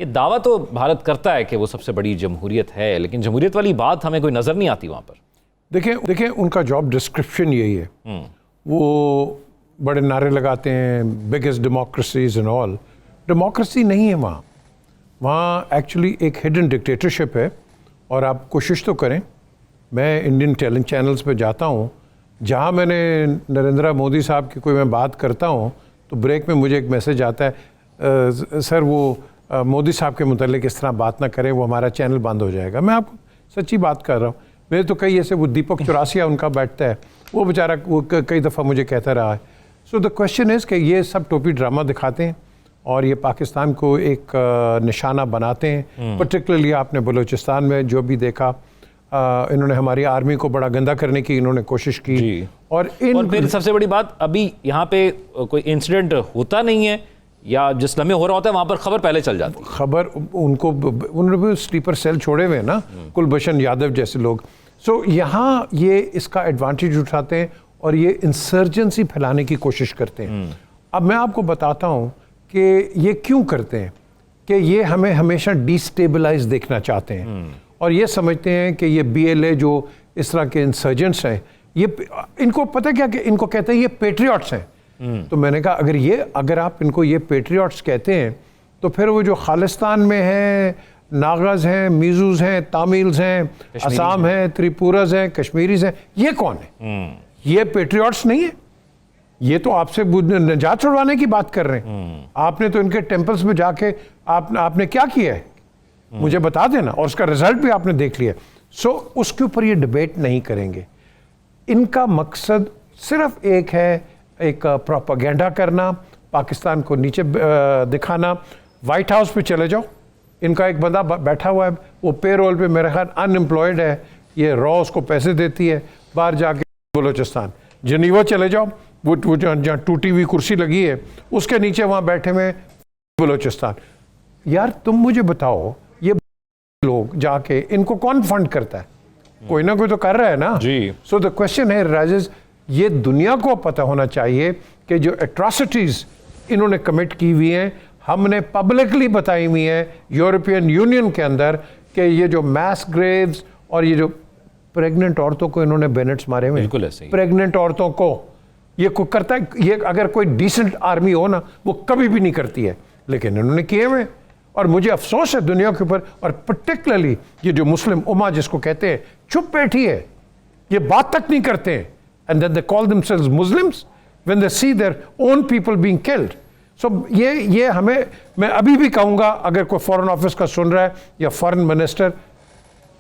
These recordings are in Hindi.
ये दावा तो भारत करता है कि वो सबसे बड़ी जमहूरियत है, लेकिन जमहूरियत वाली बात हमें कोई नज़र नहीं आती वहाँ पर। देखिए उनका जॉब डिस्क्रिप्शन यही है। वो बड़े नारे लगाते हैं, biggest democracies and all. Democracy नहीं है वहाँ। वहाँ एक्चुअली एक हिडन डिक्टेटरशिप है। और आप कोशिश तो करें, मैं इंडियन टेलिंग चैनल्स पे जाता हूँ, जहाँ मैंने नरेंद्र मोदी साहब की कोई मैं बात करता हूँ तो ब्रेक में मुझे एक मैसेज आता है, सर वो मोदी साहब के मुतालिक इस तरह बात ना करें, वो हमारा चैनल बंद हो जाएगा। मैं आपको सच्ची बात कर रहा हूँ। मेरे तो कई ऐसे, वो दीपक चौरासिया उनका बैठता है, वो बेचारा वो कई दफ़ा मुझे कहता रहा है। सो द क्वेश्चन इज़ कि ये सब टोपी ड्रामा दिखाते हैं और ये पाकिस्तान को एक निशाना बनाते हैं। पर्टिकुलरली आपने बलूचिस्तान में जो भी देखा, इन्होंने हमारी आर्मी को बड़ा गंदा करने की इन्होंने कोशिश की। और फिर सबसे बड़ी बात, अभी यहाँ पे कोई इंसिडेंट होता नहीं है या जिस लम्हे हो रहा होता है वहाँ पर खबर पहले चल जाती है। खबर उन्होंने भी स्लीपर सेल छोड़े हुए हैं ना, कुलभूषण यादव जैसे लोग। सो यहाँ ये इसका एडवांटेज उठाते हैं और ये इंसर्जेंसी फैलाने की कोशिश करते हैं। अब मैं आपको बताता हूँ कि ये क्यों करते हैं, कि ये हमें हमेशा डिस्टेबलाइज देखना चाहते हैं और ये समझते हैं कि ये BLA जो इस तरह के इंसर्जेंट्स हैं, ये इनको पता क्या कि इनको कहते हैं ये पेट्रियट्स हैं। तो मैंने कहा अगर आप इनको ये पेट्रियट्स कहते हैं तो फिर वो जो खालिस्तान में हैं, नागाज हैं, मीजूज हैं, तामिल्स हैं, असम हैं, त्रिपुराज हैं, कश्मीरीज हैं, ये कौन है? ये पेट्रियट्स नहीं है। ये तो आपसे निजात छुड़वाने की बात कर रहे हैं। आपने तो इनके टेम्पल्स में जाके आपने क्या किया है मुझे बता देना, और उसका रिजल्ट भी आपने देख लिया। सो उसके ऊपर ये डिबेट नहीं करेंगे। इनका मकसद सिर्फ एक है, एक प्रोपेगेंडा करना, पाकिस्तान को नीचे दिखाना। वाइट हाउस पे चले जाओ, इनका एक बंदा बैठा हुआ है, वो पे रोल पे मेरे ख्याल अनएम्प्लॉयड है, ये रॉ उसको पैसे देती है, बाहर जाके बलूचिस्तान। जनीवा चले जाओ, वो जहाँ टूटी हुई कुर्सी लगी है उसके नीचे वहाँ बैठे हुए बलूचिस्तान। यार तुम मुझे बताओ, ये लोग जाके इनको कौन फंड करता है? कोई ना कोई तो कर रहा है ना जी। सो द क्वेश्चन है राजेश, ये दुनिया को पता होना चाहिए कि जो एट्रॉसिटीज इन्होंने कमिट की हुई हैं, हमने पब्लिकली बताई हुई है यूरोपियन यूनियन के अंदर, कि ये जो मैस ग्रेव्स और ये जो प्रेग्नेंट औरतों को इन्होंने बेनेट्स मारे हुए, बिल्कुल ऐसे ही प्रेग्नेंट औरतों को ये करता है। ये अगर कोई डिसेंट आर्मी हो ना, वो कभी भी नहीं करती है, लेकिन इन्होंने किए हुए। और मुझे अफसोस है दुनिया के ऊपर, और पर्टिकुलरली ये जो मुस्लिम उम्मा जिसको कहते हैं, चुप बैठी है, ये बात तक नहीं करते हैं। And then they call themselves Muslims when they see their own people being killed. So ये हमें, मैं अभी भी कहूँगा, अगर कोई फॉरेन ऑफिस का सुन रहा है या foreign minister,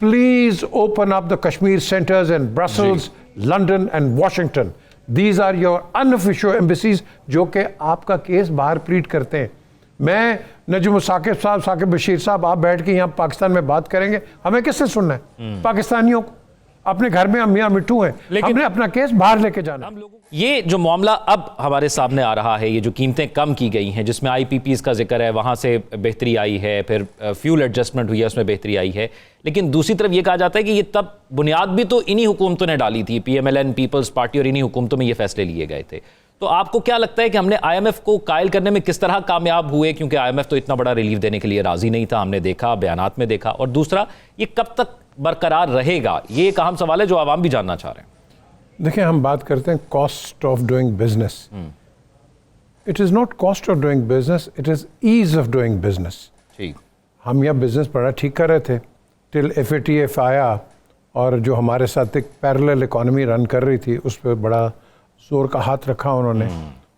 please open up the Kashmir centres in Brussels, London and Washington. These are your unofficial embassies जो कि आपका केस बाहर प्लीड करते हैं। मैं नजम साकिब साहब, साकिब बशीर साहब, आप बैठ के यहाँ पाकिस्तान में बात करेंगे, हमें किससे सुनना है? पाकिस्तानियों को। अपने घर में हम मियाँ मिट्टू हैं, हमने अपना केस बाहर लेके जाना। ये जो मामला अब हमारे सामने आ रहा है, ये जो कीमतें कम की गई हैं, जिसमें IPPs का जिक्र है, वहाँ से बेहतरी आई है, फिर फ्यूल एडजस्टमेंट हुई है, उसमें बेहतरी आई है, लेकिन दूसरी तरफ ये कहा जाता है कि ये तब बुनियाद भी तो इन्हीं हुकूमतों ने डाली थी, PMLN, पीपल्स पार्टी, और इन्हीं हुकूमतों में ये फैसले लिए गए थे। तो आपको क्या लगता है कि हमने IMF को कायल करने में किस तरह कामयाब हुए? क्योंकि IMF तो इतना बड़ा रिलीफ देने के लिए राजी नहीं था, हमने देखा, बयानात में देखा। और दूसरा, ये कब तक बरकरार रहेगा? ये एक अहम सवाल है जो आवाम भी जानना चाह रहे हैं। देखिए, हम बात करते हैं cost of doing business. It is not cost of doing business, it is ease of doing business. ठीक, हम यह बिजनेस बड़ा ठीक कर रहे थे टिल FATF आया, और जो हमारे साथ एक पैरेलल इकॉनमी रन कर रही थी, उस पर बड़ा जोर का हाथ रखा उन्होंने।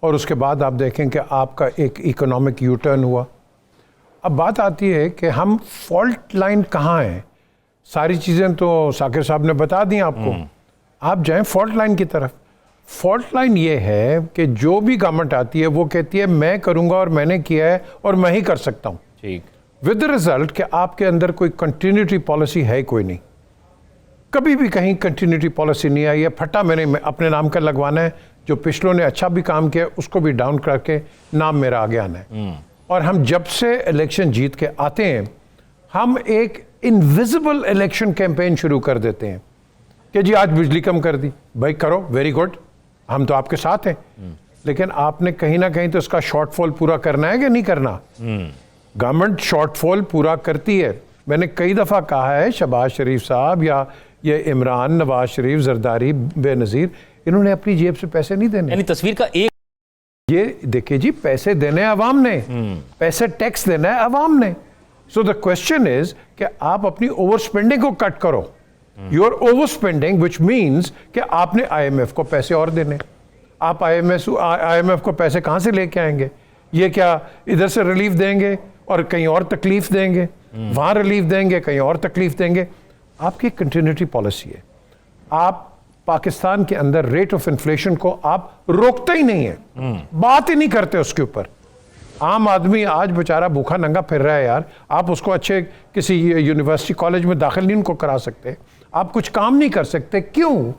और उसके बाद आप देखें कि आपका एक इकोनॉमिक यू टर्न हुआ। अब बात आती है कि हम फॉल्ट लाइन कहाँ है? सारी चीज़ें तो साकिर साहब ने बता दी आपको। आप जाएं फॉल्ट लाइन की तरफ। फॉल्ट लाइन ये है कि जो भी गवर्नमेंट आती है वो कहती है मैं करूँगा और मैंने किया है और मैं ही कर सकता हूँ। ठीक, विद द रिजल्ट कि आपके अंदर कोई कंटिन्यूटी पॉलिसी है कोई नहीं। कभी भी कहीं कंटिन्यूटी पॉलिसी नहीं आई है। फटा मैंने अपने नाम का लगवाना है, जो पिछलों ने अच्छा भी काम किया उसको भी डाउन करके नाम मेरा आगे आना है। और हम जब से इलेक्शन जीत के आते हैं, हम एक इनविजिबल इलेक्शन कैंपेन शुरू कर देते हैं कि जी आज बिजली कम कर दी, भाई करो, वेरी गुड, हम तो आपके साथ हैं। लेकिन आपने कहीं ना कहीं तो इसका शॉर्टफॉल पूरा करना है कि नहीं करना? गवर्नमेंट शॉर्टफॉल पूरा करती है। मैंने कई दफ़ा कहा है, शहबाज शरीफ साहब या ये इमरान, नवाज शरीफ, जरदारी, बेनज़ीर, इन्होंने अपनी जेब से पैसे नहीं देने। यानी तस्वीर का एक, ये देखिए जी, पैसे देने हैं अवाम ने, पैसे टैक्स देना है अवाम ने। सो द क्वेश्चन इज कि आप अपनी ओवर स्पेंडिंग को कट करो। Your over spending which means कि आपने IMF को पैसे और देने। आप IMF को पैसे कहाँ से लेके आएंगे? ये क्या इधर से रिलीफ देंगे और कहीं और तकलीफ देंगे, वहाँ रिलीफ देंगे, कहीं और तकलीफ देंगे? आपकी कंटिन्यूटी पॉलिसी है। आप पाकिस्तान के अंदर रेट ऑफ इन्फ्लेशन को आप रोकते ही नहीं है, बात ही नहीं करते उसके ऊपर। आम आदमी आज बेचारा भूखा नंगा फिर रहा है यार, आप उसको अच्छे किसी यूनिवर्सिटी कॉलेज में दाखिल नहीं उनको करा सकते, आप कुछ काम नहीं कर सकते। क्यों?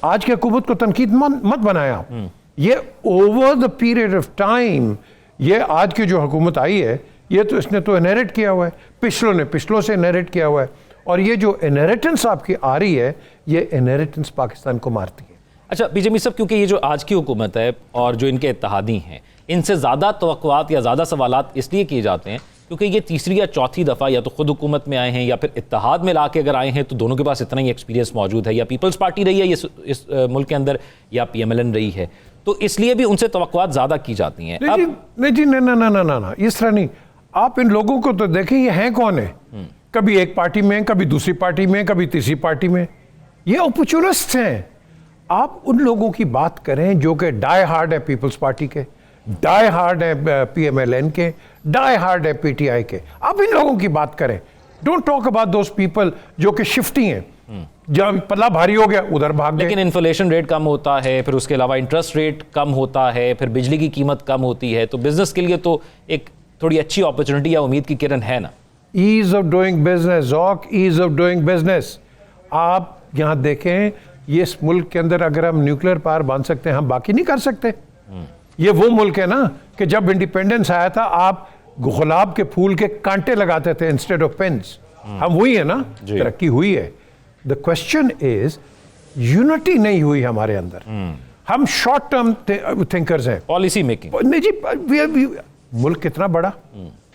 आज की हुकूमत को तनकीद मत बनाया आप। ये over the period of time, ये आज की जो हुकूमत आई है, ये तो इसने तो इनहेरिट किया हुआ है, पिछलों ने पिछलों से इनहेरिट किया हुआ है, और ये जो इनहेरिटेंस आपकी आ रही है, ये इनहेरिटेंस पाकिस्तान को मारती है। अच्छा पीजे मीर साहब, क्योंकि ये जो आज की हुकूमत है और जो इनके इत्तेहादी हैं, इनसे ज़्यादा तवक्कुआत या ज़्यादा सवालात इसलिए किए जाते हैं क्योंकि ये तीसरी या चौथी दफ़ा या तो खुद हुकूमत में आए हैं या फिर इत्तेहाद में ला के अगर आए हैं तो दोनों के पास इतना ही एक्सपीरियंस मौजूद है, या पीपल्स पार्टी रही है इस मुल्क के अंदर या PMLN रही है, तो इसलिए भी उनसे तवक्कुआत ज़्यादा की जाती हैं। नहीं जी, ना, इस तरह नहीं। आप इन लोगों को तो देखें, ये हैं कौन है? कभी एक पार्टी में, कभी दूसरी पार्टी में, कभी तीसरी पार्टी में। ये अपॉर्चुनिस्ट हैं। आप उन लोगों की बात करें जो कि डाई हार्ड है पीपल्स पार्टी के, डाई हार्ड है PMLN के, डाई हार्ड है PTI के। आप इन लोगों की बात करें। Don't talk about those people जो कि शिफ्टी हैं, जब पल्ला भारी हो गया उधर भाग गए। लेकिन इन्फ्लेशन रेट कम होता है, फिर उसके अलावा इंटरेस्ट रेट कम होता है, फिर बिजली की कीमत कम होती है, तो बिजनेस के लिए तो एक थोड़ी अच्छी अपॉर्चुनिटी या उम्मीद की किरण है ना। ईज ऑफ डूइंग बिजनेस, जॉक, ईज ऑफ डूइंग बिजनेस। आप यहाँ देखें, ये इस मुल्क के अंदर अगर हम न्यूक्लियर पावर बांध सकते हैं, हम बाकी नहीं कर सकते। ये वो मुल्क है ना कि जब इंडिपेंडेंस आया था, आप गुलाब के फूल के कांटे लगाते थे इंस्टेड ऑफ पेन्स। हम वही है ना, तरक्की हुई है। द क्वेश्चन इज, यूनिटी नहीं हुई हमारे अंदर। हम शॉर्ट टर्म थिंकर्स हैं। पॉलिसी मेकिंग नहीं जी, मुल्क कितना बड़ा,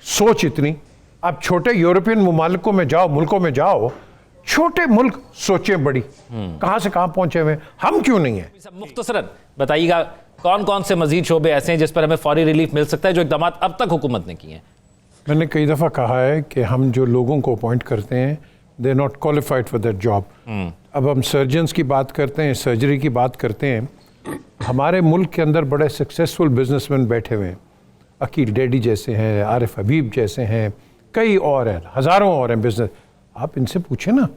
सोच इतनी। आप छोटे यूरोपियन मुमालिकों में जाओ, मुल्कों में जाओ, छोटे मुल्क सोचें बड़ी, कहां से कहां पहुंचे हुए, हम क्यों नहीं है? मुख्तसरन बताइएगा कौन कौन से मजीद शोबे ऐसे हैं जिस पर हमें फौरी रिलीफ मिल सकता है, जो इकदाम अब तक हुकूमत ने किए हैं? मैंने कई दफ़ा कहा है कि हम जो लोगों को अपॉइंट करते हैं, they are not qualified for that job. अब हम सर्जन्स की बात करते हैं, सर्जरी की बात करते हैं। हमारे मुल्क के अंदर बड़े सक्सेसफुल बिजनेसमैन बैठे हुए हैं, अकील डैडी जैसे हैं, आरिफ हबीब जैसे हैं, कई और हैं, हज़ारों और हैं बिजनेस। आप इनसे पूछे ना,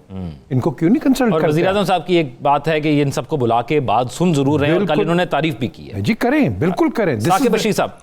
इनको क्यों नहीं कंसल्ट करते? वज़ीर आज़म साहब की एक बात है कि इन सबको बुला के बात सुन जरूर रहे हैं, और कल इन्होंने तारीफ भी की है। जी करें, बिल्कुल करें। साकिब बशीर साहब